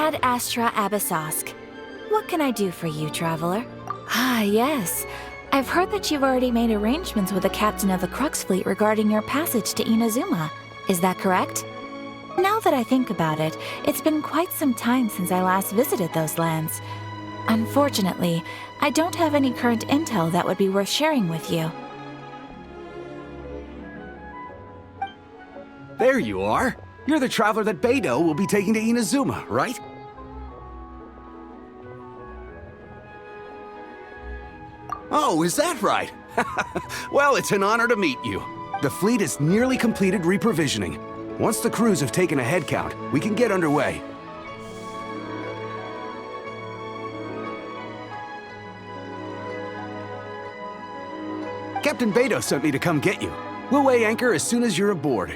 Ad Astra Abyssosk. What can I do for you, traveler? Ah, yes. I've heard that you've already made arrangements with the captain of the Crux fleet regarding your passage to Inazuma. Is that correct? Now that I think about it, it's been quite some time since I last visited those lands. Unfortunately, I don't have any current intel that would be worth sharing with you. There you are. You're the traveler that Beidou will be taking to Inazuma, right? Oh, is that right? Well, it's an honor to meet you. The fleet has nearly completed reprovisioning. Once the crews have taken a head count, we can get underway. Captain Beidou sent me to come get you. We'll weigh anchor as soon as you're aboard.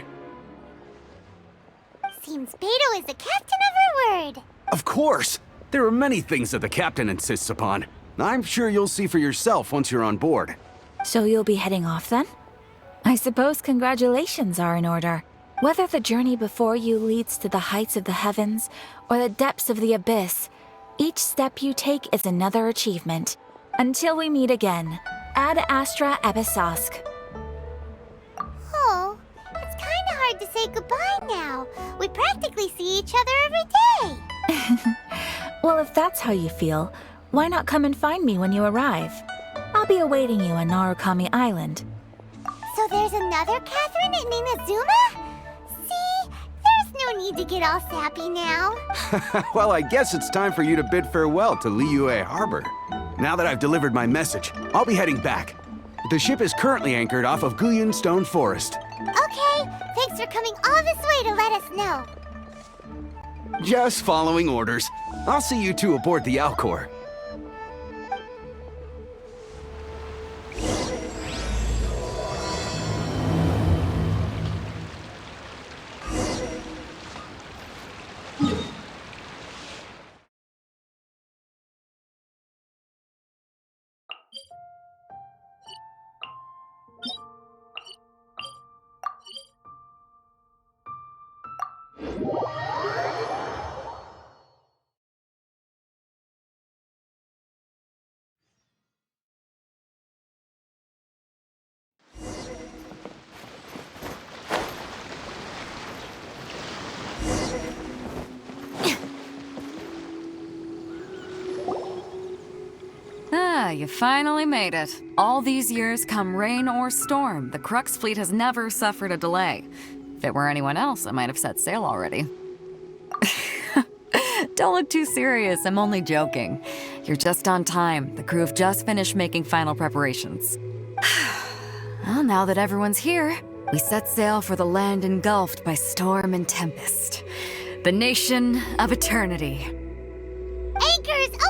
Seems Beidou is the captain of her word. Of course! There are many things that the captain insists upon. I'm sure you'll see for yourself once you're on board. So you'll be heading off then? I suppose congratulations are in order. Whether the journey before you leads to the heights of the heavens or the depths of the abyss, each step you take is another achievement. Until we meet again, Ad Astra Abyssosk. Oh, it's kind of hard to say goodbye now. We practically see each other every day. Well, if that's how you feel, why not come and find me when you arrive? I'll be awaiting you on Narukami Island. So there's another Catherine in Inazuma? See, there's no need to get all sappy now. Well, I guess it's time for you to bid farewell to Liyue Harbor. Now that I've delivered my message, I'll be heading back. The ship is currently anchored off of Guyun Stone Forest. Okay, thanks for coming all this way to let us know. Just following orders. I'll see you two aboard the Alcor. Ah, you finally made it. All these years, come rain or storm, the Crux fleet has never suffered a delay. If it were anyone else, I might have set sail already. Don't look too serious, I'm only joking. You're just on time. The crew have just finished making final preparations. Well, now that everyone's here, we set sail for the land engulfed by storm and tempest. The nation of eternity. Anchors away!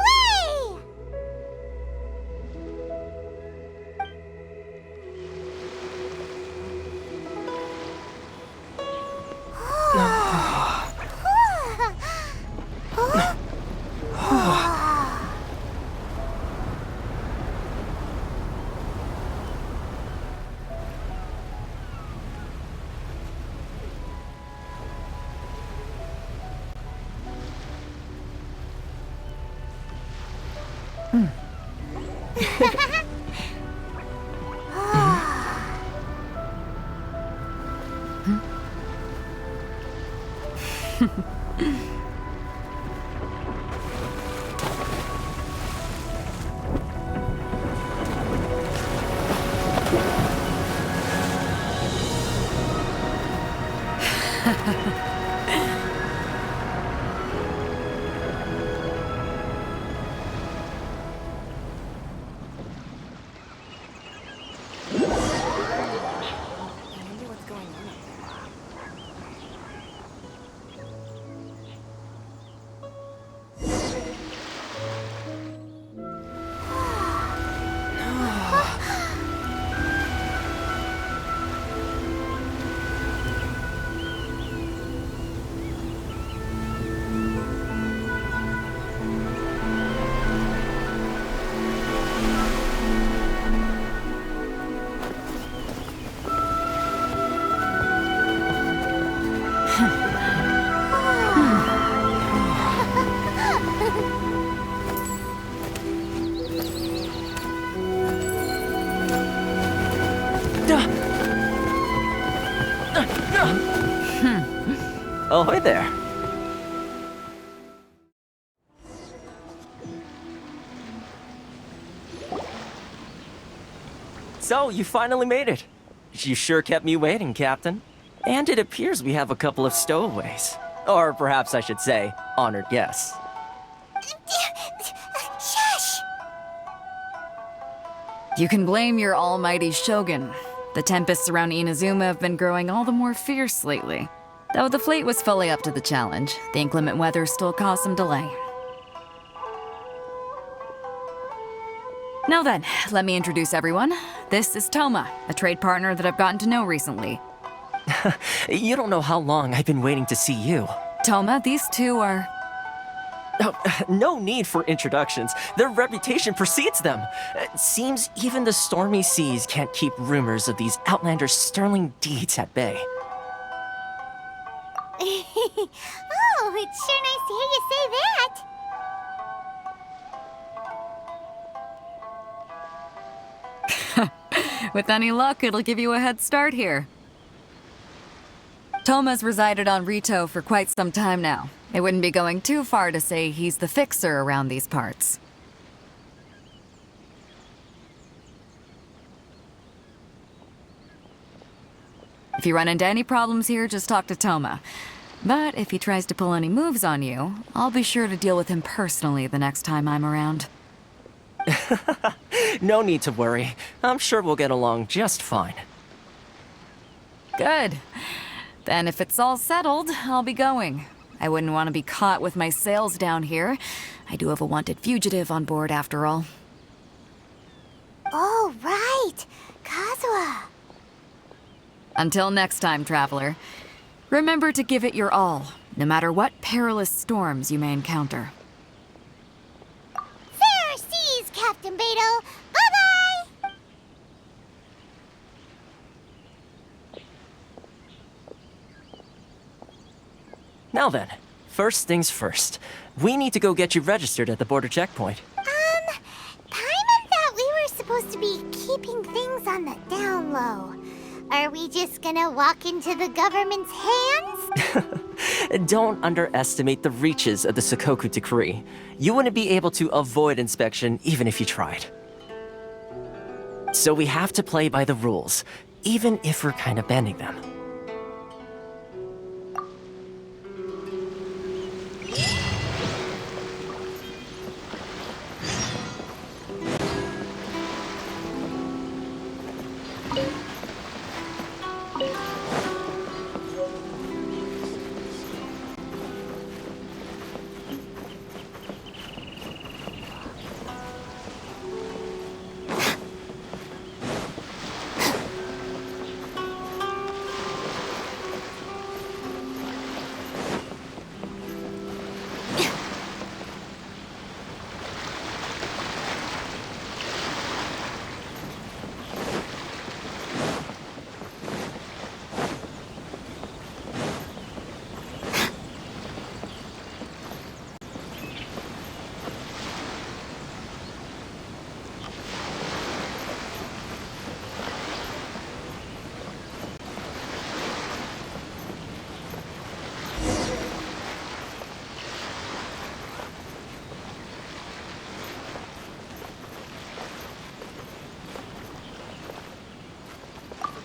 Ahoy there. So, you finally made it. You sure kept me waiting, Captain. And it appears we have a couple of stowaways. Or perhaps I should say, honored guests. Shush! You can blame your almighty shogun. The tempests around Inazuma have been growing all the more fierce lately. Though the fleet was fully up to the challenge, the inclement weather still caused some delay. Now then, let me introduce everyone. This is Toma, a trade partner that I've gotten to know recently. You don't know how long I've been waiting to see you. Toma, these two are... Oh, no need for introductions. Their reputation precedes them. It seems even the stormy seas can't keep rumors of these outlanders' sterling deeds at bay. Oh, it's sure nice to hear you say that. With any luck, it'll give you a head start here. Toma's resided on Rito for quite some time now. It wouldn't be going too far to say he's the fixer around these parts. If you run into any problems here, just talk to Toma. But if he tries to pull any moves on you, I'll be sure to deal with him personally the next time I'm around. No need to worry. I'm sure we'll get along just fine. Good. Then if it's all settled, I'll be going. I wouldn't want to be caught with my sails down here. I do have a wanted fugitive on board after all. Oh, right. Kazuha. Until next time, traveler. Remember to give it your all, no matter what perilous storms you may encounter. Fair seas, Captain Beto. Bye-bye! Now then, first things first. We need to go get you registered at the border checkpoint. Paimon thought we were supposed to be keeping things on the down low. Are we just gonna walk into the government's hands? Don't underestimate the reaches of the Sakoku Decree. You wouldn't be able to avoid inspection even if you tried. So we have to play by the rules, even if we're kind of bending them.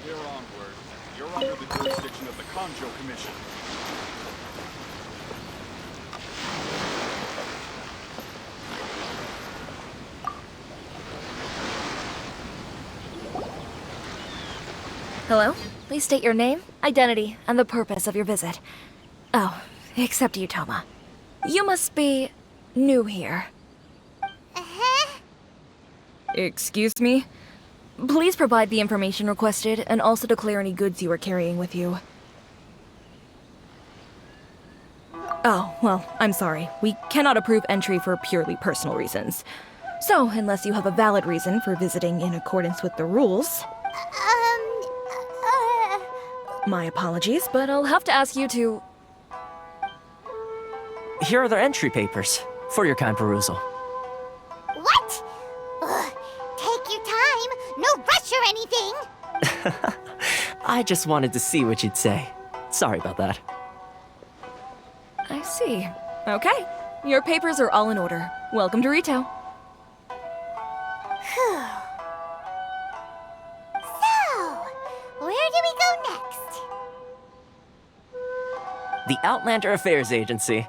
Here onward, you're under the jurisdiction of the Conjo Commission. Hello? Please state your name, identity, and the purpose of your visit. Oh, except you, Toma. You must be new here. Uh-huh. Excuse me? Please provide the information requested and also declare any goods you are carrying with you. Oh, well, I'm sorry. We cannot approve entry for purely personal reasons. So, unless you have a valid reason for visiting in accordance with the rules, my apologies, but I'll have to ask you to... Here are the entry papers, for your kind perusal. What? Ugh, take your time. No rush or anything. I just wanted to see what you'd say. Sorry about that. I see. Okay. Your papers are all in order. Welcome to Rito. Whew. So, where do we go next? The Outlander Affairs Agency.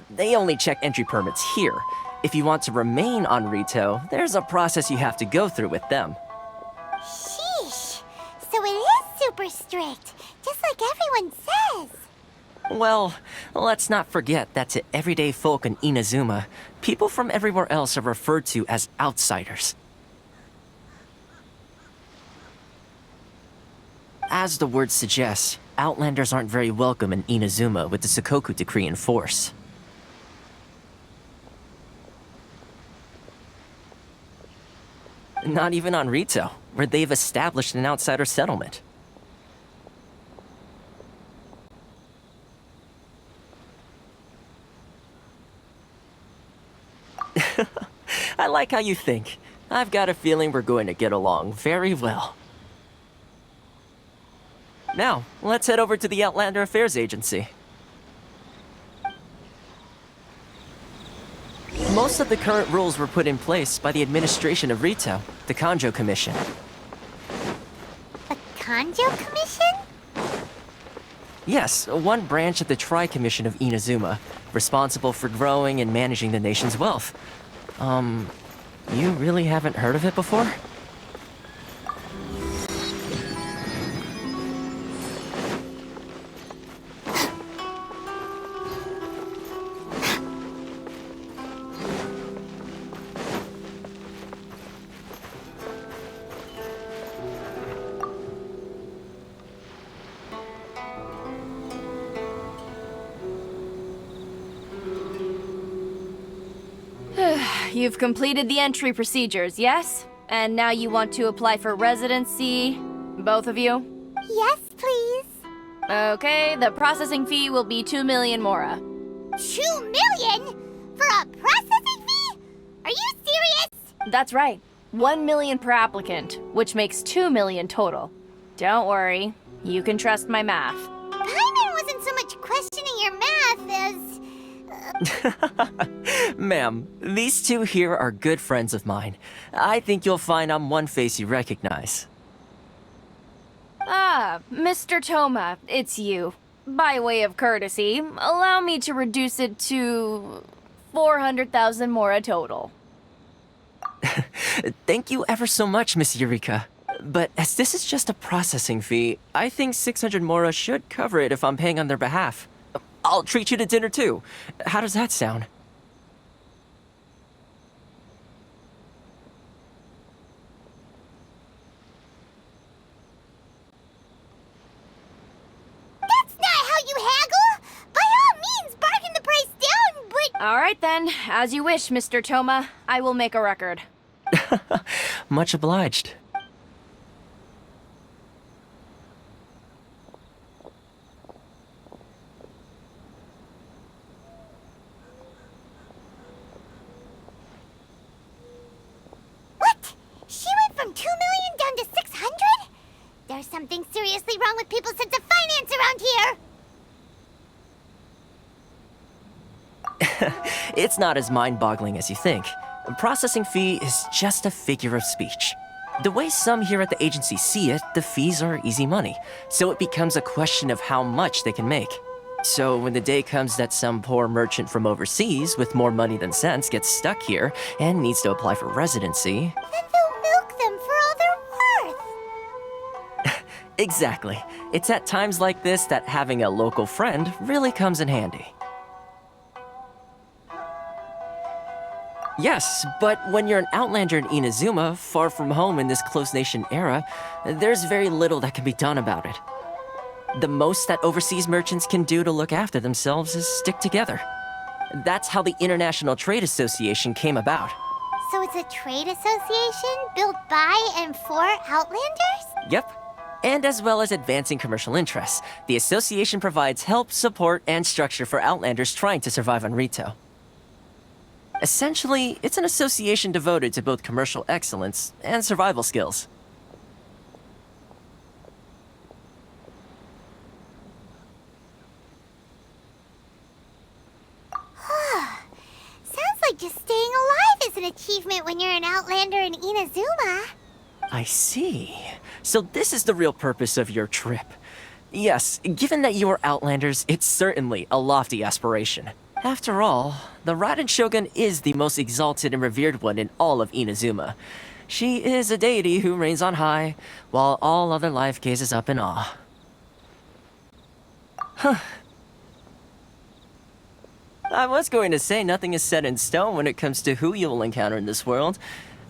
They only check entry permits here. If you want to remain on Rito, there's a process you have to go through with them. Sheesh. So it is super strict, just like everyone says. Well, let's not forget that to everyday folk in Inazuma, people from everywhere else are referred to as outsiders. As the word suggests, Outlanders aren't very welcome in Inazuma with the Sukoku Decree in force. Not even on Rito, where they've established an outsider settlement. I like how you think. I've got a feeling we're going to get along very well. Now, let's head over to the Outlander Affairs Agency. Most of the current rules were put in place by the administration of Rito, the Kanjo Commission. The Kanjo Commission? Yes, one branch of the Tri-Commission of Inazuma, responsible for growing and managing the nation's wealth. You really haven't heard of it before? You've completed the entry procedures, yes? And now you want to apply for residency? Both of you? Yes, please. Okay, the processing fee will be 2 million mora. 2 million? For a processing fee? Are you serious? That's right. 1 million per applicant, which makes 2 million total. Don't worry, you can trust my math. Paimon wasn't so much questioning your math as... Ma'am, these two here are good friends of mine. I think you'll find I'm one face you recognize. Ah, Mr. Toma, it's you. By way of courtesy, allow me to reduce it to 400,000 mora total. Thank you ever so much, Miss Eureka. But as this is just a processing fee, I think 600 mora should cover it if I'm paying on their behalf. I'll treat you to dinner too. How does that sound? That's not how you haggle! By all means, bargain the price down, but... All right then, as you wish, Mr. Toma. I will make a record. Much obliged. What? She went from 2 million down to 600? There's something seriously wrong with people's sense of finance around here! It's not as mind-boggling as you think. A processing fee is just a figure of speech. The way some here at the agency see it, the fees are easy money, so it becomes a question of how much they can make. So when the day comes that some poor merchant from overseas with more money than sense gets stuck here and needs to apply for residency... Then they'll milk them for all they're worth! Exactly. It's at times like this that having a local friend really comes in handy. Yes, but when you're an outlander in Inazuma, far from home in this closed nation era, there's very little that can be done about it. The most that overseas merchants can do to look after themselves is stick together. That's how the International Trade Association came about. So it's a trade association built by and for Outlanders? Yep. And as well as advancing commercial interests, the association provides help, support, and structure for Outlanders trying to survive on Rito. Essentially, it's an association devoted to both commercial excellence and survival skills. just staying alive is an achievement when you're an Outlander in Inazuma. I see. So this is the real purpose of your trip. Yes, given that you are Outlanders, it's certainly a lofty aspiration. After all, the Raiden Shogun is the most exalted and revered one in all of Inazuma. She is a deity who reigns on high, while all other life gazes up in awe. I was going to say nothing is set in stone when it comes to who you will encounter in this world.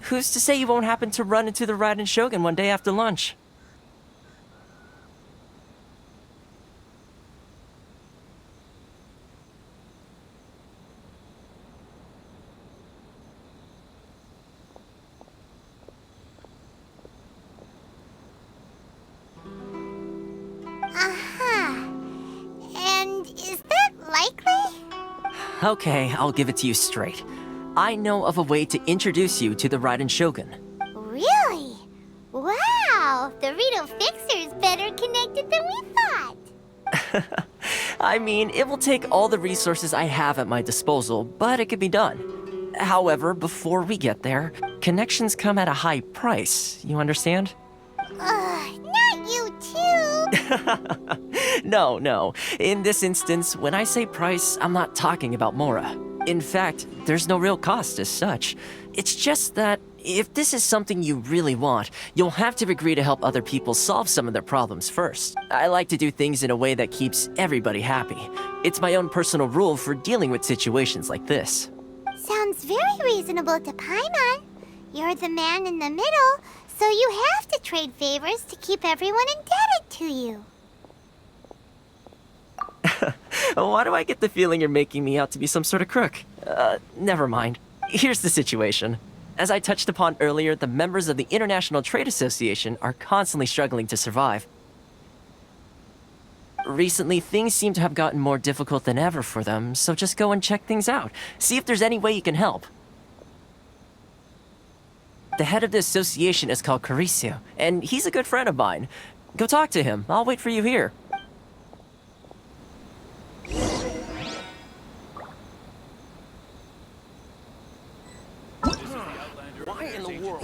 Who's to say you won't happen to run into the Raiden Shogun one day after lunch? And is that likely? Okay, I'll give it to you straight. I know of a way to introduce you to the Raiden Shogun. Really? Wow, the Rito Fixer's better connected than we thought. I mean, it will take all the resources I have at my disposal, but it could be done. However, before we get there, connections come at a high price, you understand? Not you too. No. In this instance, when I say price, I'm not talking about Mora. In fact, there's no real cost as such. It's just that if this is something you really want, you'll have to agree to help other people solve some of their problems first. I like to do things in a way that keeps everybody happy. It's my own personal rule for dealing with situations like this. Sounds very reasonable to Paimon. You're the man in the middle, so you have to trade favors to keep everyone indebted to you. Why do I get the feeling you're making me out to be some sort of crook? Never mind. Here's the situation. As I touched upon earlier, the members of the International Trade Association are constantly struggling to survive. Recently, things seem to have gotten more difficult than ever for them, so just go and check things out. See if there's any way you can help. The head of the association is called Carisio, and he's a good friend of mine. Go talk to him. I'll wait for you here. Why in the world?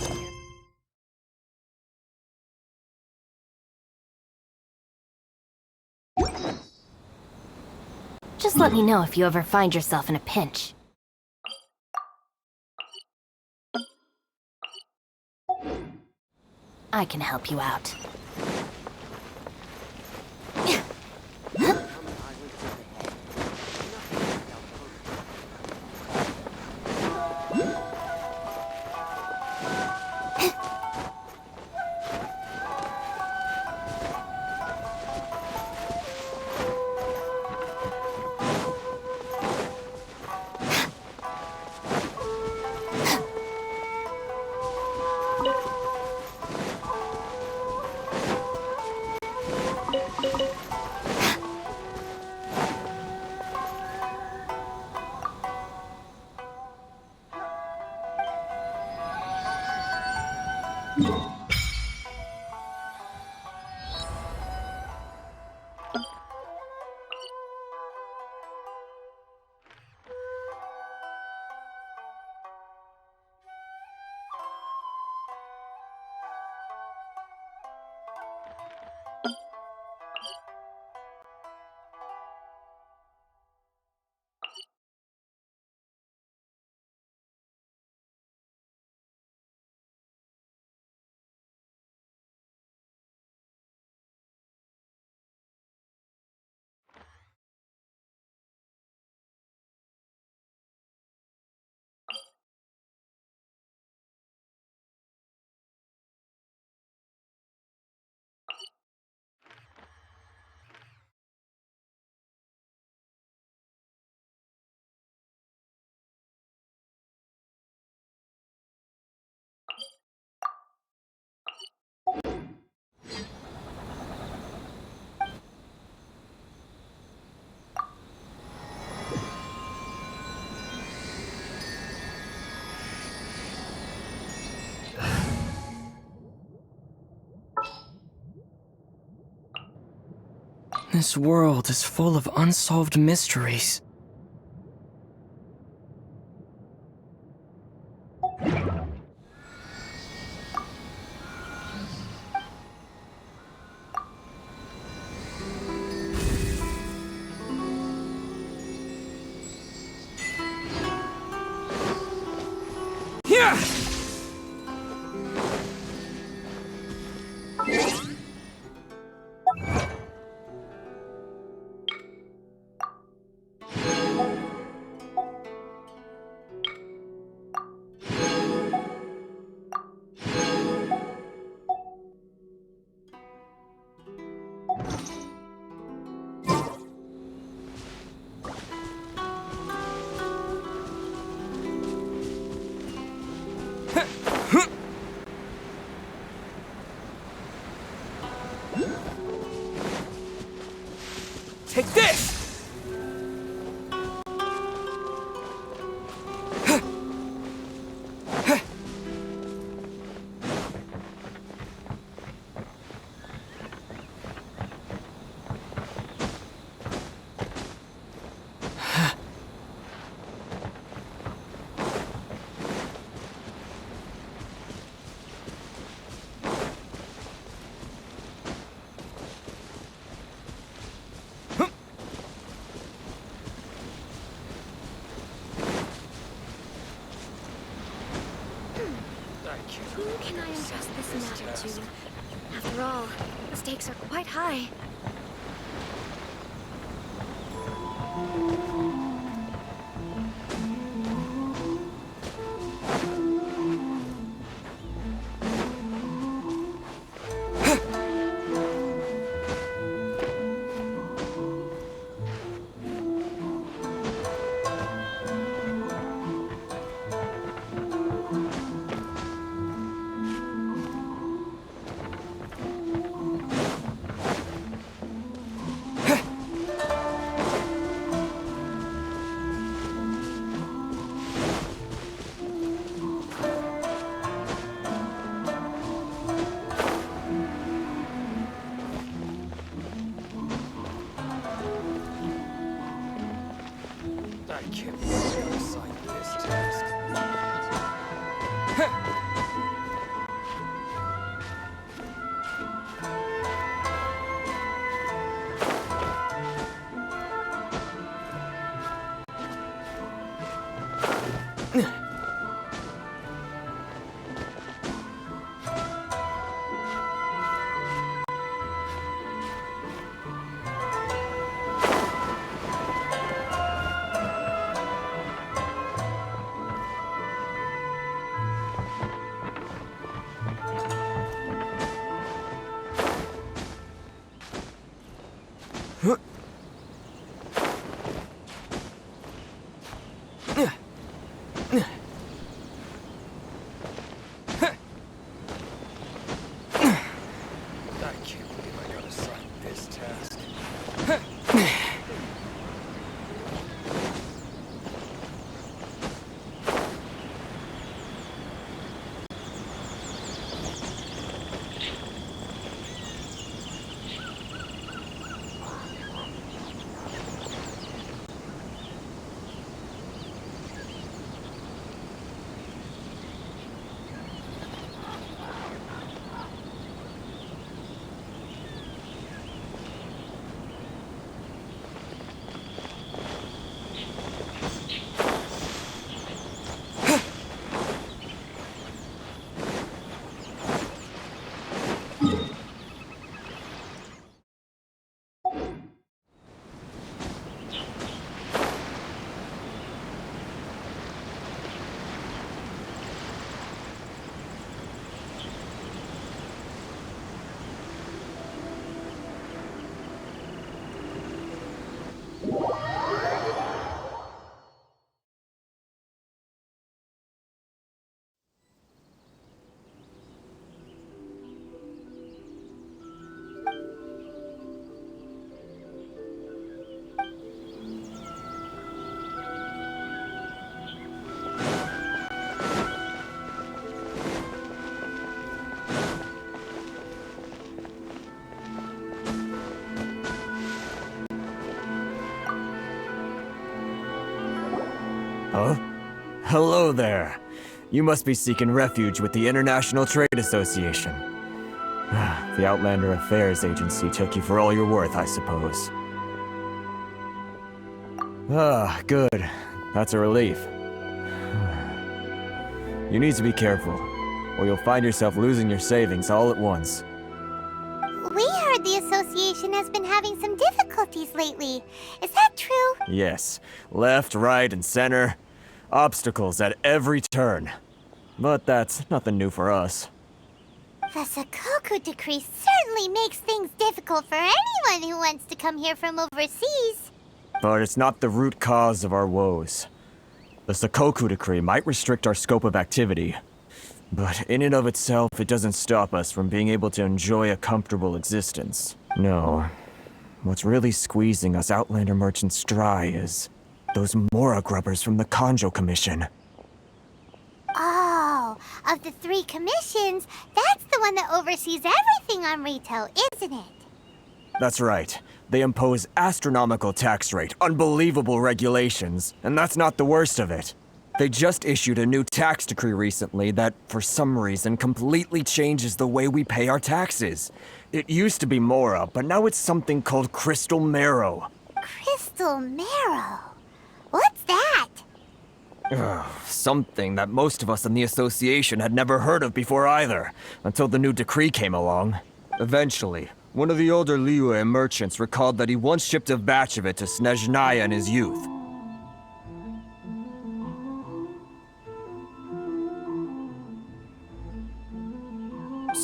Just let me know if you ever find yourself in a pinch. I can help you out. This world is full of unsolved mysteries. Take this! Who can I entrust this matter to? After all, the stakes are quite high. I can't believe I assigned this task. I can't believe I got assigned this task. Huh? Hello there. You must be seeking refuge with the International Trade Association. The Outlander Affairs Agency took you for all you're worth, I suppose. Ah, good. That's a relief. You need to be careful, or you'll find yourself losing your savings all at once. We heard the association has been having some difficulties lately. Is that true? Yes. Left, right, and center. Obstacles at every turn. But that's nothing new for us. The Sakoku decree certainly makes things difficult for anyone who wants to come here from overseas. But it's not the root cause of our woes. The Sakoku decree might restrict our scope of activity, but in and of itself, it doesn't stop us from being able to enjoy a comfortable existence. No. What's really squeezing us Outlander merchants dry is those Mora grubbers from the Kanjo Commission. Oh, of the 3 commissions, that's the one that oversees everything on Rito, isn't it? That's right. They impose astronomical tax rate, unbelievable regulations, and that's not the worst of it. They just issued a new tax decree recently that, for some reason, completely changes the way we pay our taxes. It used to be Mora, but now it's something called Crystal Marrow. Crystal Marrow? What's that? Something that most of us in the association had never heard of before either, until the new decree came along. Eventually, one of the older Liyue merchants recalled that he once shipped a batch of it to Snezhnaya in his youth.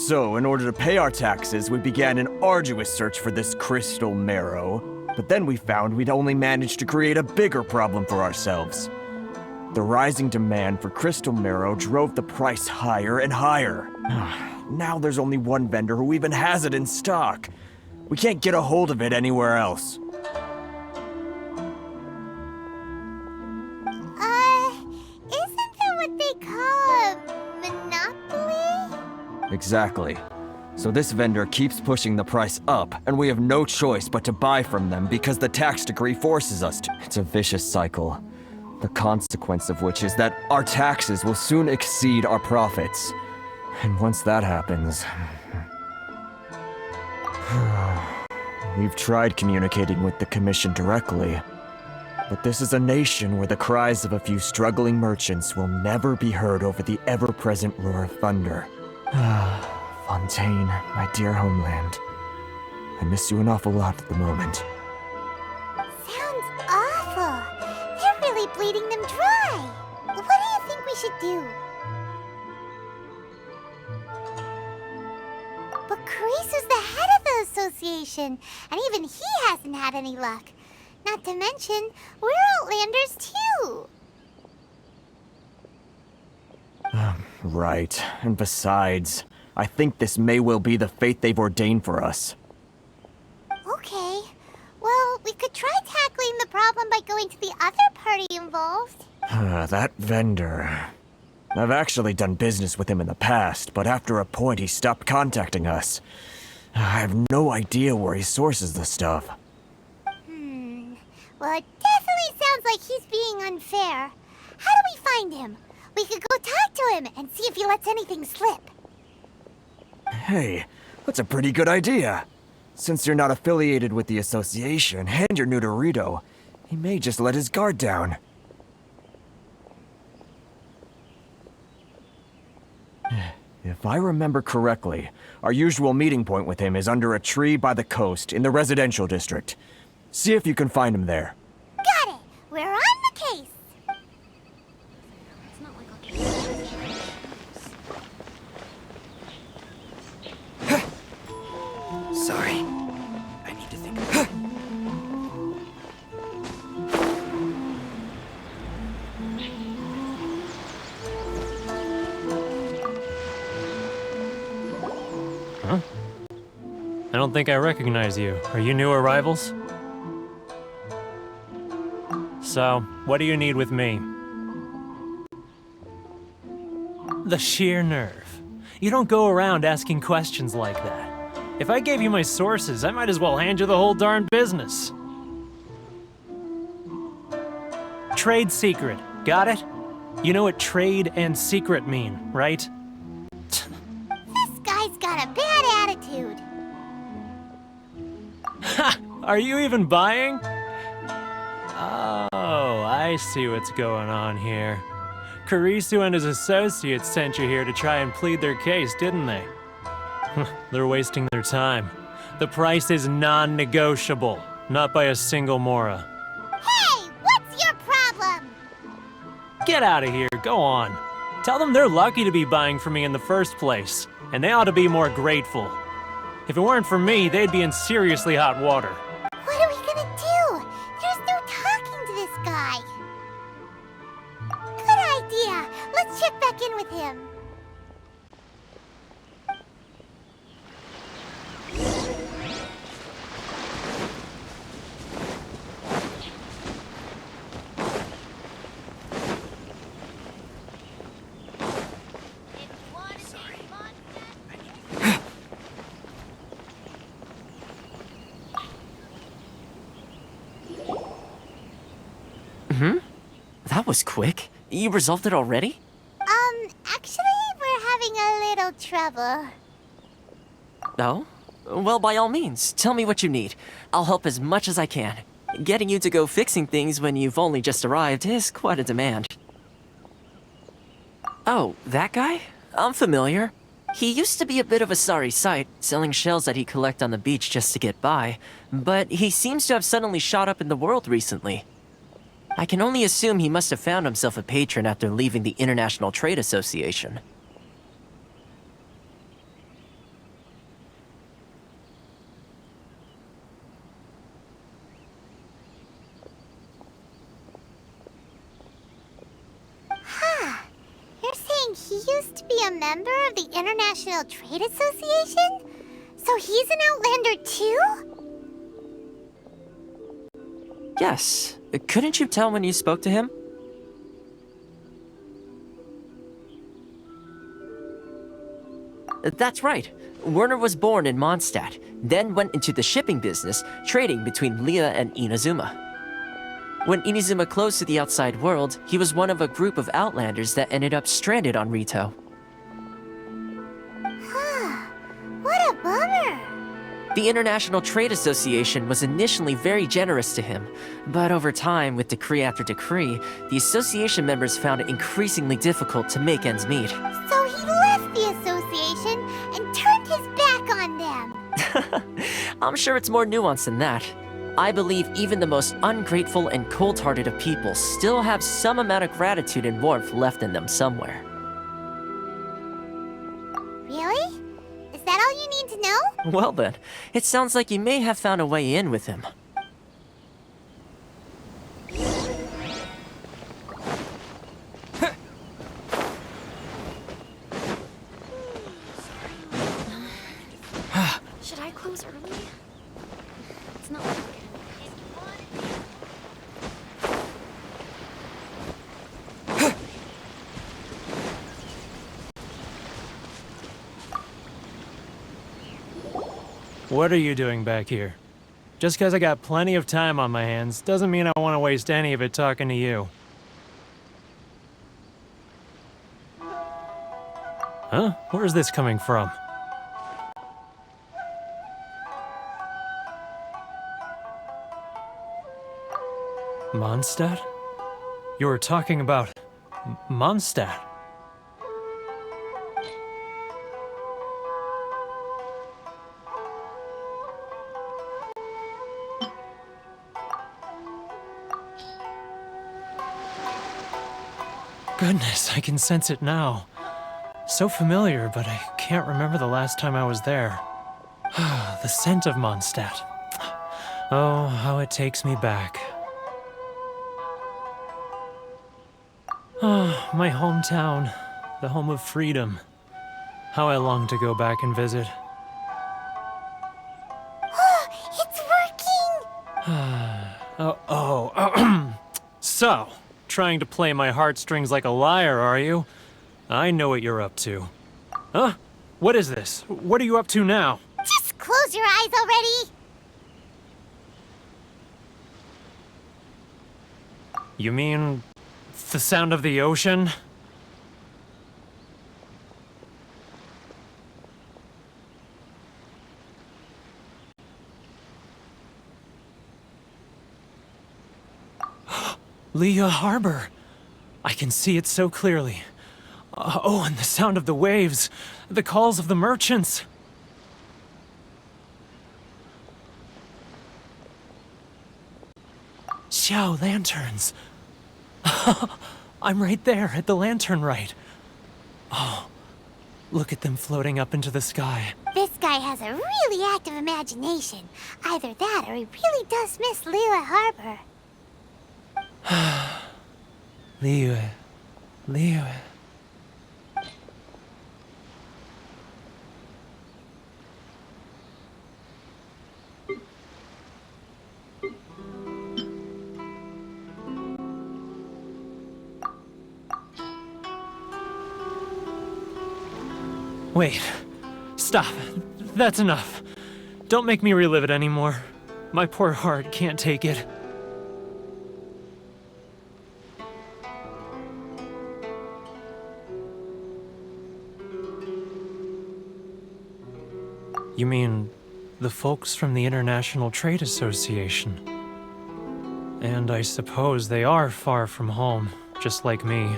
So, in order to pay our taxes, we began an arduous search for this crystal marrow. But then we found we'd only managed to create a bigger problem for ourselves. The rising demand for crystal marrow drove the price higher and higher. Now there's only one vendor who even has it in stock. We can't get a hold of it anywhere else. Isn't that what they call a monopoly? Exactly. So this vendor keeps pushing the price up, and we have no choice but to buy from them because the tax decree forces us to. It's a vicious cycle. The consequence of which is that our taxes will soon exceed our profits. And once that happens... We've tried communicating with the Commission directly, but this is a nation where the cries of a few struggling merchants will never be heard over the ever-present roar of thunder. Fontaine, my dear homeland. I miss you an awful lot at the moment. Sounds awful. They're really bleeding them dry. What do you think we should do? But Carisu's the head of the association, and even he hasn't had any luck. Not to mention, we're Outlanders too. Right. And besides, I think this may well be the fate they've ordained for us. Okay. Well, we could try tackling the problem by going to the other party involved. That vendor... I've actually done business with him in the past, but after a point he stopped contacting us. I have no idea where he sources the stuff. Well, it definitely sounds like he's being unfair. How do we find him? We could go talk to him and see if he lets anything slip. Hey, that's a pretty good idea. Since you're not affiliated with the association and you're new to Rito, he may just let his guard down. If I remember correctly, our usual meeting point with him is under a tree by the coast in the residential district. See if you can find him there. Got it! We're on the case! It's not like I'll keep Sorry. I need to think about it. Huh? I don't think I recognize you. Are you new arrivals? So, what do you need with me? The sheer nerve. You don't go around asking questions like that. If I gave you my sources, I might as well hand you the whole darn business. Trade secret. Got it? You know what trade and secret mean, right? This guy's got a bad attitude. Ha! Are you even buying? Oh, I see what's going on here. Karisu and his associates sent you here to try and plead their case, didn't they? They're wasting their time. The price is non-negotiable, not by a single Mora. Hey, what's your problem? Get out of here, go on. Tell them they're lucky to be buying from me in the first place, and they ought to be more grateful. If it weren't for me, they'd be in seriously hot water. What are we gonna do? There's no talking to this guy. Good idea. Let's check back in with him. That was quick. You resolved it already? Actually, we're having a little trouble. Oh? Well, by all means, tell me what you need. I'll help as much as I can. Getting you to go fixing things when you've only just arrived is quite a demand. Oh, that guy? I'm familiar. He used to be a bit of a sorry sight, selling shells that he'd collect on the beach just to get by, but he seems to have suddenly shot up in the world recently. I can only assume he must have found himself a patron after leaving the International Trade Association. You're saying he used to be a member of the International Trade Association? So he's an Outlander too? Yes. Couldn't you tell when you spoke to him? That's right. Werner was born in Mondstadt, then went into the shipping business, trading between Leah and Inazuma. When Inazuma closed to the outside world, he was one of a group of Outlanders that ended up stranded on Rito. What a bummer! The International Trade Association was initially very generous to him, but over time, with decree after decree, the association members found it increasingly difficult to make ends meet. So he left the association and turned his back on them. I'm sure it's more nuanced than that. I believe even the most ungrateful and cold-hearted of people still have some amount of gratitude and warmth left in them somewhere. Really? Is that all you need to know? Well then, it sounds like you may have found a way in with him. Should I close early? It's not like What are you doing back here? Just because I got plenty of time on my hands doesn't mean I want to waste any of it talking to you. Huh? Where's this coming from? Mondstadt? You were talking about Mondstadt. Goodness, I can sense it now. So familiar, but I can't remember the last time I was there. The scent of Mondstadt. Oh, how it takes me back. Ah, my hometown, the home of freedom. How I long to go back and visit. It's working! So, trying to play my heartstrings like a liar, are you? I know what you're up to. Huh? What is this? What are you up to now? Just close your eyes already! You mean the sound of the ocean? Leah Harbor. I can see it so clearly. Oh, and the sound of the waves, the calls of the merchants. Xiao lanterns. I'm right there at the lantern right. Oh, look at them floating up into the sky. This guy has a really active imagination. Either that or he really does miss Liyue Harbor. Liyue. Liyue. Wait. Stop. That's enough. Don't make me relive it anymore. My poor heart can't take it. You mean the folks from the International Trade Association? And I suppose they are far from home, just like me.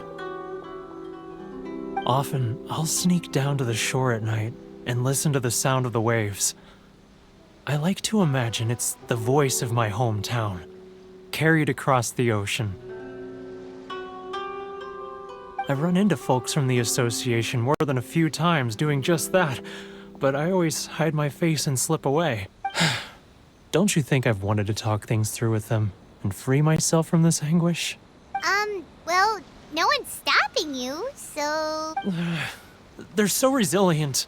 Often, I'll sneak down to the shore at night and listen to the sound of the waves. I like to imagine it's the voice of my hometown, carried across the ocean. I've run into folks from the association more than a few times doing just that, but I always hide my face and slip away. Don't you think I've wanted to talk things through with them and free myself from this anguish? Well, no one's stopping you, so... They're so resilient.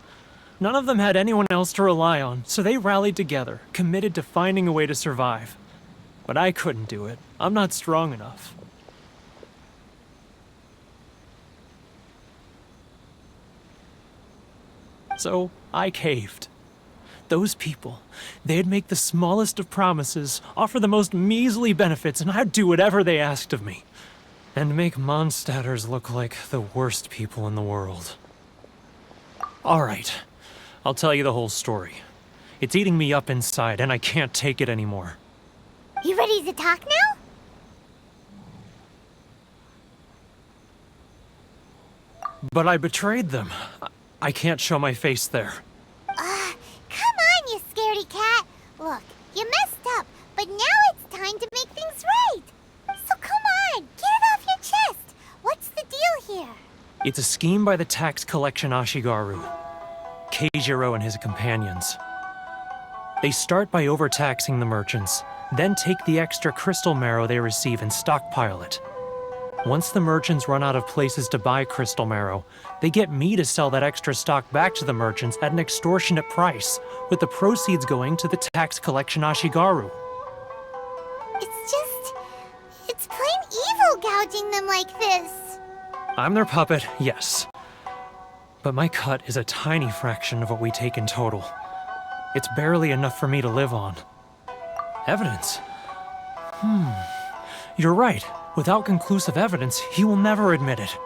None of them had anyone else to rely on, so they rallied together, committed to finding a way to survive. But I couldn't do it. I'm not strong enough. So I caved. Those people, they'd make the smallest of promises, offer the most measly benefits, and I'd do whatever they asked of me. And make Mondstadters look like the worst people in the world. Alright, I'll tell you the whole story. It's eating me up inside, and I can't take it anymore. You ready to talk now? But I betrayed them. I can't show my face there. Come on, you scaredy cat. Look, you messed up, but now it's time to make things right. So come on, get it off your chest. What's the deal here? It's a scheme by the tax collection Ashigaru, Keijiro and his companions. They start by overtaxing the merchants, then take the extra crystal marrow they receive and stockpile it. Once the merchants run out of places to buy crystal marrow, they get me to sell that extra stock back to the merchants at an extortionate price, with the proceeds going to the tax collection Ashigaru. It's plain evil gouging them like this. I'm their puppet, yes. But my cut is a tiny fraction of what we take in total. It's barely enough for me to live on. Evidence? You're right. Without conclusive evidence, he will never admit it.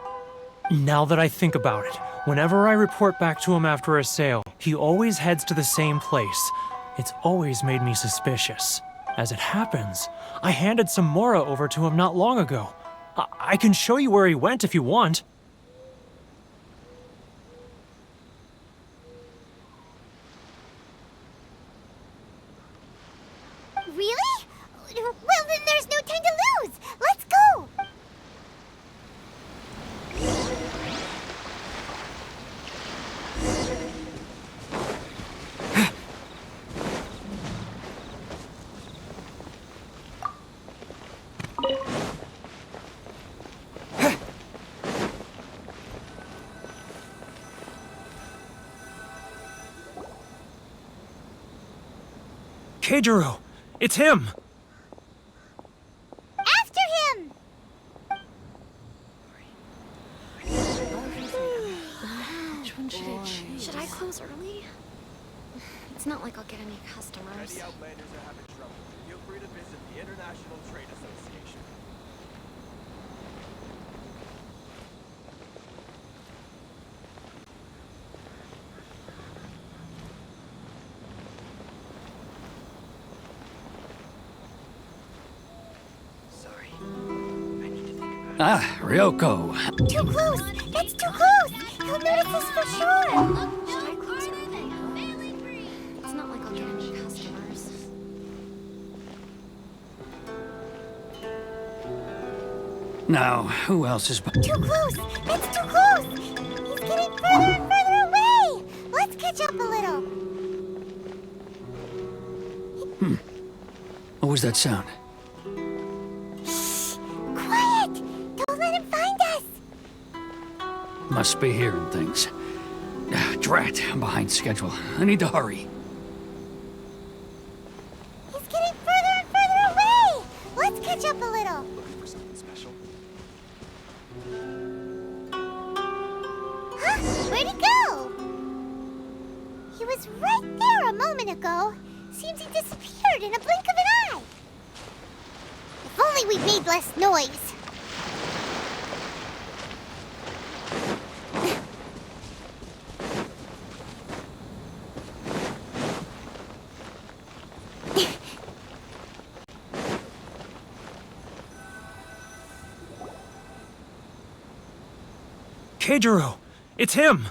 Now that I think about it, whenever I report back to him after a sale, he always heads to the same place. It's always made me suspicious. As it happens, I handed some Mora over to him not long ago. I can show you where he went if you want. Really? Well, then there's no time to lose. Let's go. Keijiro! It's him! After him! Which one should I close early? It's not like I'll get any customers. Any outlanders are having trouble, feel free to visit the International Trade Association. Sorry. I need to think about Ah, Ryoko. Too close! That's too close! He'll notice us for sure! Should I close or open? It's not like I'll get any customers. Now, who else is... Too close! That's too close! He's getting further and further away! Let's catch up a little. What was that sound? Quiet! Don't let him find us! Must be hearing things. Ah, drat, I'm behind schedule. I need to hurry. He's getting further and further away! Let's catch up a little. Looking for something special? Huh? Where'd he go? He was right there a moment ago. Seems he disappeared in a blink of an eye. If only we made less noise. Keijiro! It's him!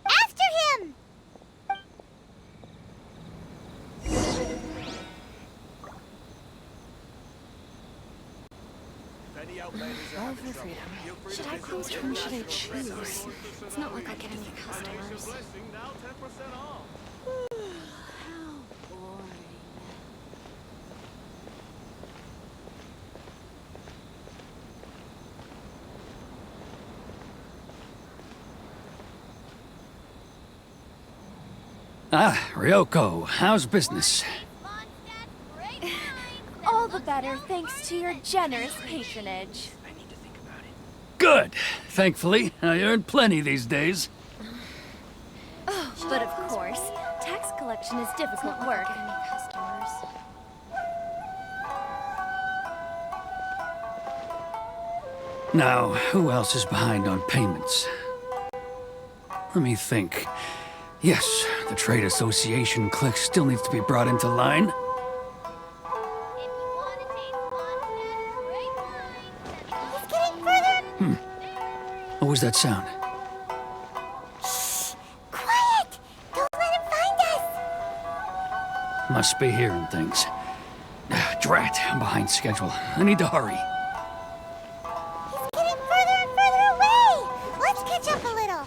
After him! All for freedom. Should I close or whom should I choose? It's not like I'll get any customers. Ah, Ryoko, how's business? All the better thanks to your generous patronage. Good. Thankfully, I earned plenty these days. Oh, but of course, tax collection is difficult work. Get any customers. Now, who else is behind on payments? Let me think. Yes, the trade association clique still needs to be brought into line. He's getting further. What was that sound? Quiet! Don't let him find us! Must be hearing things. Ah, drat, I'm behind schedule. I need to hurry. He's getting further and further away! Let's catch up a little.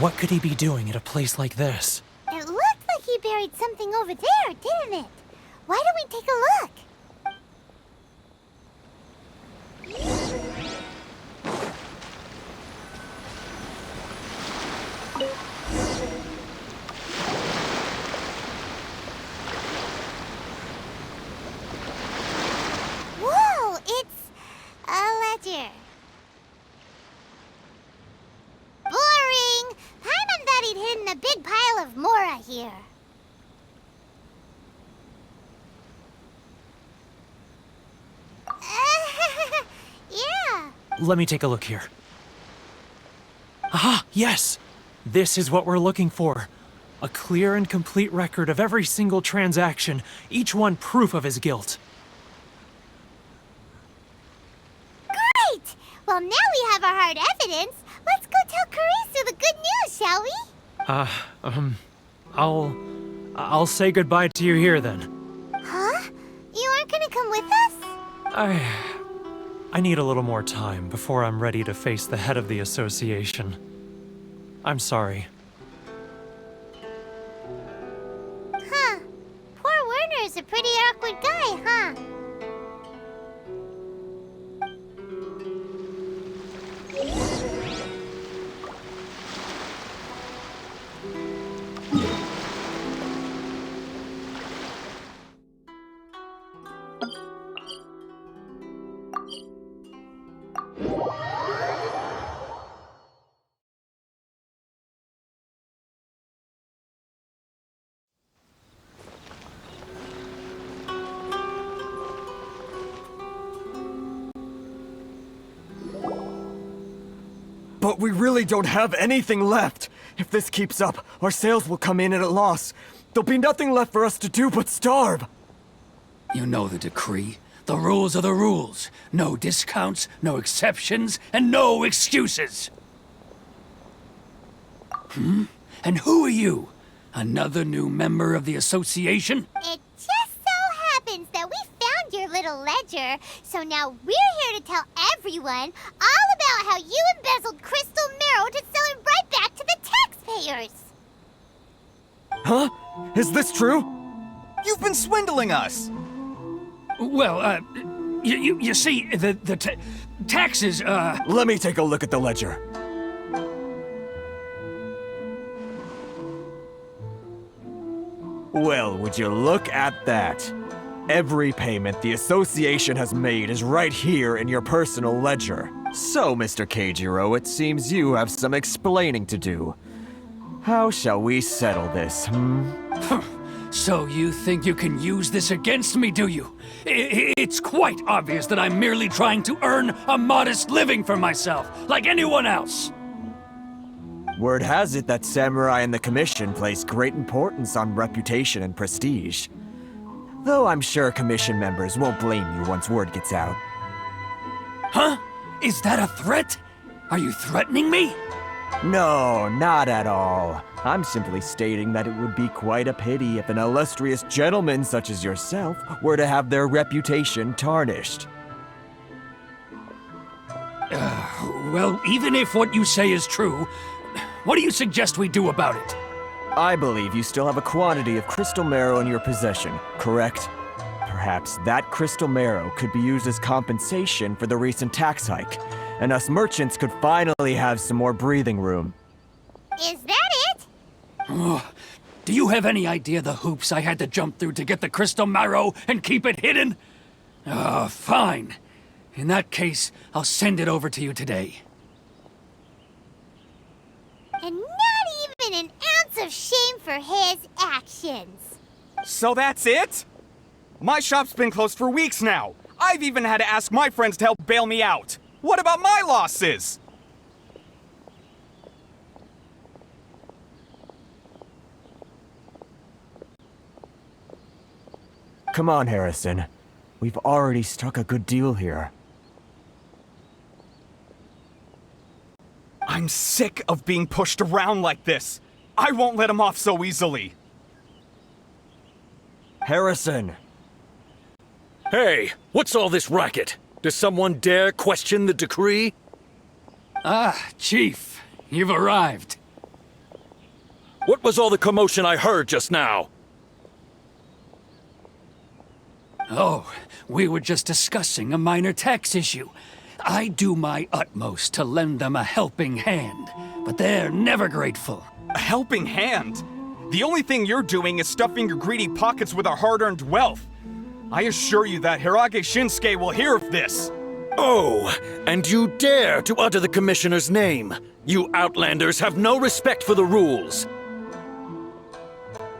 What could he be doing at a place like this? It looked like he buried something over there, didn't it? Why don't we take a look? Whoa, it's a ledger. Boring! Paimon thought he'd hidden a big pile of Mora here. Yeah. Let me take a look here. Ah, yes! This is what we're looking for. A clear and complete record of every single transaction, each one proof of his guilt. Great! Well, now we have our hard evidence. Let's go tell Karisu the good news, shall we? I'll say goodbye to you here then. Huh? You aren't gonna come with us? I need a little more time before I'm ready to face the head of the association. I'm sorry. Huh. Poor Werner's a pretty awkward guy, huh? But we really don't have anything left. If this keeps up, our sales will come in at a loss. There'll be nothing left for us to do but starve. You know the decree. The rules are the rules. No discounts, no exceptions, and no excuses. And who are you? Another new member of the association? It just so happens that we found your little ledger, so now we're here to tell everyone all about how you embezzled crystal marrow to sell it right back to the taxpayers. Huh? Is this true? You've been swindling us! Well, you see, the taxes, Let me take a look at the ledger. Well, would you look at that? Every payment the association has made is right here in your personal ledger. So, Mr. Keijiro, it seems you have some explaining to do. How shall we settle this, So you think you can use this against me, do you? It's quite obvious that I'm merely trying to earn a modest living for myself, like anyone else. Word has it that samurai and the commission place great importance on reputation and prestige. Though I'm sure commission members won't blame you once word gets out. Huh? Is that a threat? Are you threatening me? No, not at all. I'm simply stating that it would be quite a pity if an illustrious gentleman such as yourself were to have their reputation tarnished. Well, even if what you say is true, what do you suggest we do about it? I believe you still have a quantity of crystal marrow in your possession, correct? Perhaps that crystal marrow could be used as compensation for the recent tax hike, and us merchants could finally have some more breathing room. Is that it? Do you have any idea the hoops I had to jump through to get the crystal marrow and keep it hidden? Fine. In that case, I'll send it over to you today. And not even an ounce of shame for his actions. So that's it? My shop's been closed for weeks now. I've even had to ask my friends to help bail me out. What about my losses? Come on, Harrison. We've already struck a good deal here. I'm sick of being pushed around like this. I won't let him off so easily. Harrison! Hey, what's all this racket? Does someone dare question the decree? Ah, Chief, you've arrived. What was all the commotion I heard just now? Oh, we were just discussing a minor tax issue. I do my utmost to lend them a helping hand, but they're never grateful. A helping hand? The only thing you're doing is stuffing your greedy pockets with our hard-earned wealth. I assure you that Hirage Shinsuke will hear of this. Oh, and you dare to utter the Commissioner's name. You Outlanders have no respect for the rules.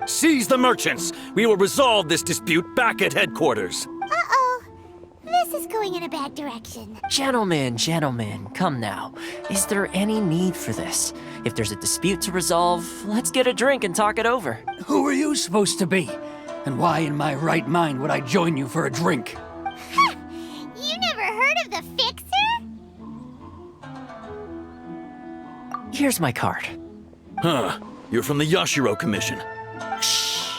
Seize the merchants. We will resolve this dispute back at headquarters. Uh-oh. This is going in a bad direction. Gentlemen, come now. Is there any need for this? If there's a dispute to resolve, let's get a drink and talk it over. Who are you supposed to be? And why in my right mind would I join you for a drink? Ha! You never heard of the Fixer? Here's my card. Huh. You're from the Yashiro Commission. Shh.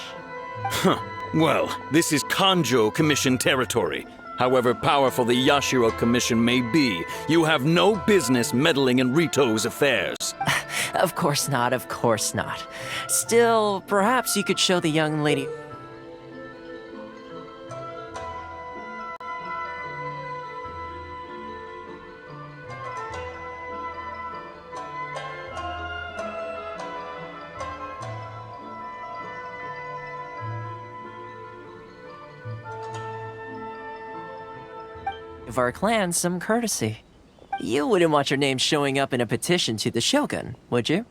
Huh. Well, this is Kanjo Commission territory. However powerful the Yashiro Commission may be, you have no business meddling in Rito's affairs. Of course not. Still, perhaps you could show the young lady... of our clan some courtesy. You wouldn't want your name showing up in a petition to the Shogun, would you?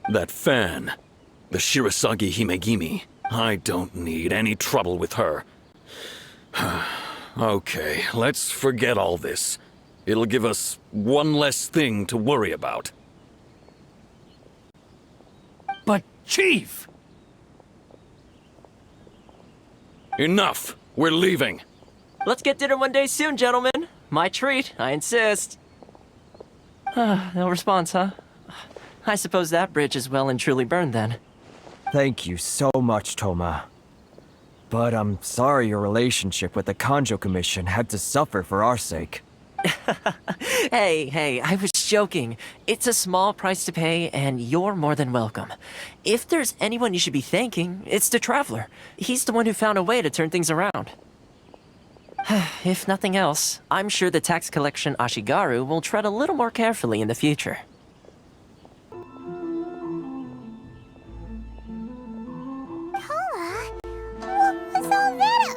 That fan, the Shirasagi Himegimi. I don't need any trouble with her. Okay, let's forget all this. It'll give us one less thing to worry about. But, Chief! Enough! We're leaving! Let's get dinner one day soon, gentlemen. My treat, I insist. No response, huh? I suppose that bridge is well and truly burned then. Thank you so much, Toma. But I'm sorry your relationship with the Kanjo Commission had to suffer for our sake. Hey, I was joking. It's a small price to pay, and you're more than welcome. If there's anyone you should be thanking, it's the Traveler. He's the one who found a way to turn things around. If nothing else, I'm sure the tax collection Ashigaru will tread a little more carefully in the future. What was all that?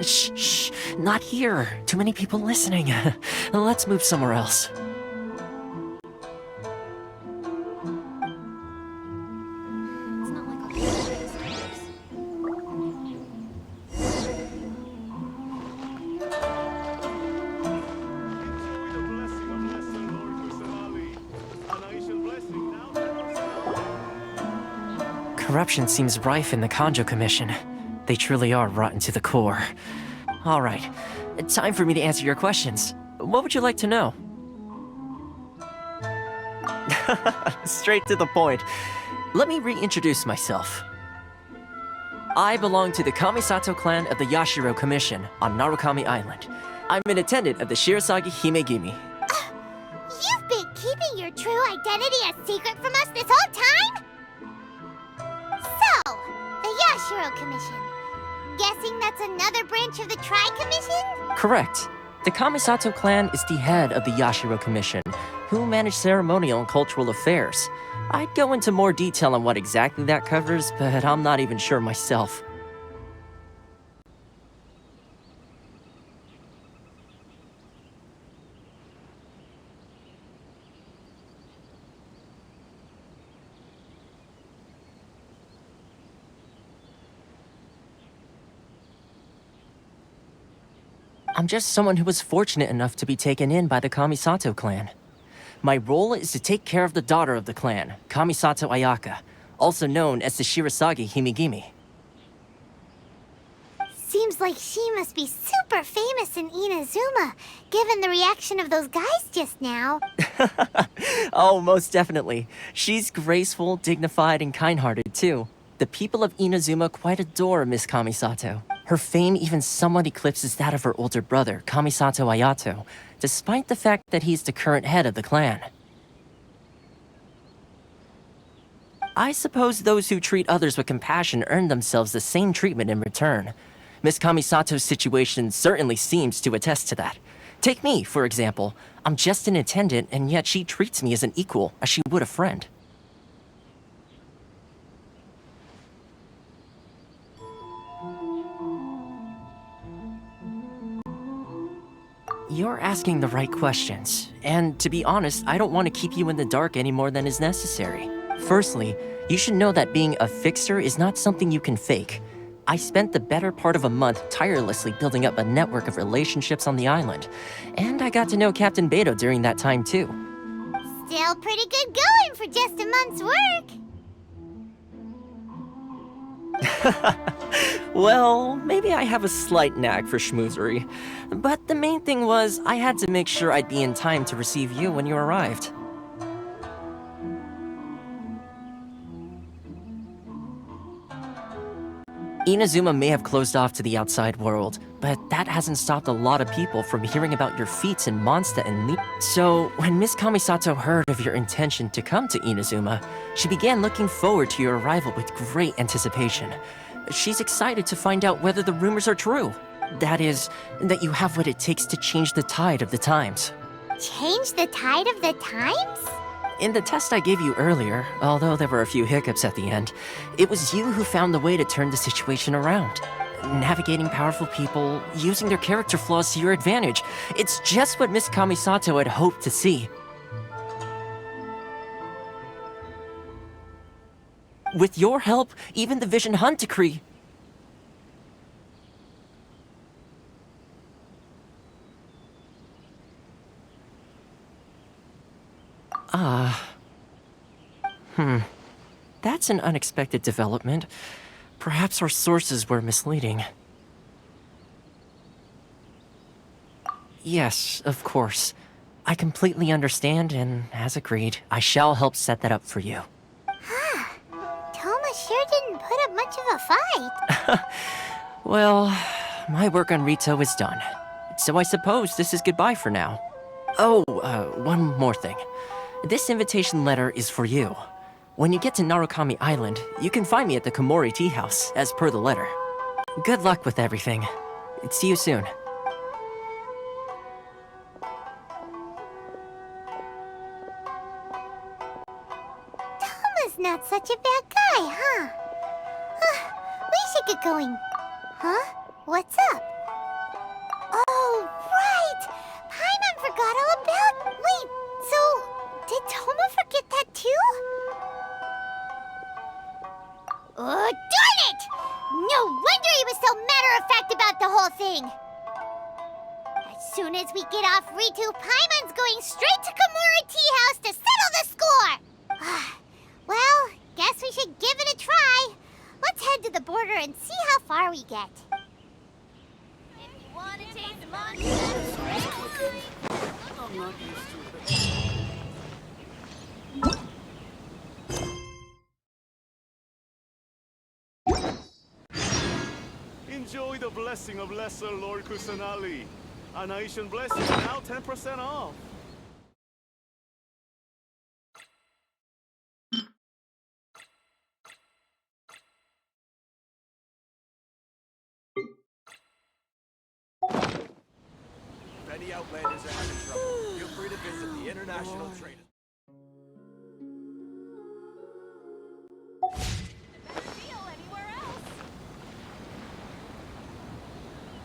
Shh, not here. Too many people listening. Let's move somewhere else. It's not like all the stores. Corruption seems rife in the Kanjo Commission. They truly are rotten to the core. All right, time for me to answer your questions. What would you like to know? Straight to the point. Let me reintroduce myself. I belong to the Kamisato clan of the Yashiro Commission on Narukami Island. I'm an attendant of the Shirasagi Himegimi. You've been keeping your true identity a secret from us this whole time? So, the Yashiro Commission. Guessing that's another branch of the Tri-Commission? Correct. The Kamisato clan is the head of the Yashiro Commission, who manage ceremonial and cultural affairs. I'd go into more detail on what exactly that covers, but I'm not even sure myself. I'm just someone who was fortunate enough to be taken in by the Kamisato clan. My role is to take care of the daughter of the clan, Kamisato Ayaka, also known as the Shirasagi Himegimi. Seems like she must be super famous in Inazuma, given the reaction of those guys just now. Oh, most definitely. She's graceful, dignified, and kind-hearted, too. The people of Inazuma quite adore Miss Kamisato. Her fame even somewhat eclipses that of her older brother, Kamisato Ayato, despite the fact that he's the current head of the clan. I suppose those who treat others with compassion earn themselves the same treatment in return. Miss Kamisato's situation certainly seems to attest to that. Take me, for example. I'm just an attendant, and yet she treats me as an equal, as she would a friend. You're asking the right questions, and to be honest, I don't want to keep you in the dark any more than is necessary. Firstly, you should know that being a fixer is not something you can fake. I spent the better part of a month tirelessly building up a network of relationships on the island, and I got to know Captain Beto during that time too. Still pretty good going for just a month's work. Well, maybe I have a slight knack for schmoozery, but the main thing was I had to make sure I'd be in time to receive you when you arrived. Inazuma may have closed off to the outside world, but that hasn't stopped a lot of people from hearing about your feats in Mondstadt and Lee. So, when Miss Kamisato heard of your intention to come to Inazuma, she began looking forward to your arrival with great anticipation. She's excited to find out whether the rumors are true. That is, that you have what it takes to change the tide of the times. Change the tide of the times? In the test I gave you earlier, although there were a few hiccups at the end, it was you who found the way to turn the situation around. Navigating powerful people, using their character flaws to your advantage. It's just what Miss Kamisato had hoped to see. With your help, even the Vision Hunt decree... That's an unexpected development. Perhaps our sources were misleading. Yes, of course. I completely understand, and as agreed, I shall help set that up for you. Toma sure didn't put up much of a fight. Well, my work on Rito is done. So I suppose this is goodbye for now. Oh, one more thing. This invitation letter is for you. When you get to Narukami Island, you can find me at the Komori Tea House, as per the letter. Good luck with everything. See you soon. Toma's not such a bad guy, huh? We should get going. Huh? What's up? Oh, right! Paimon forgot all about... Wait, so... Did Toma forget that too? Oh, darn it! No wonder he was so matter-of-fact about the whole thing! As soon as we get off Ritu, Paimon's going straight to Komori Tea House to settle the score! Well, guess we should give it a try. Let's head to the border and see how far we get. If you want to taste the monster, I'm not used to it. Enjoy the blessing of Lesser Lord Kusanali. A nation blessing now 10% off. If any Outlanders are having trouble, feel free to visit the International Trade.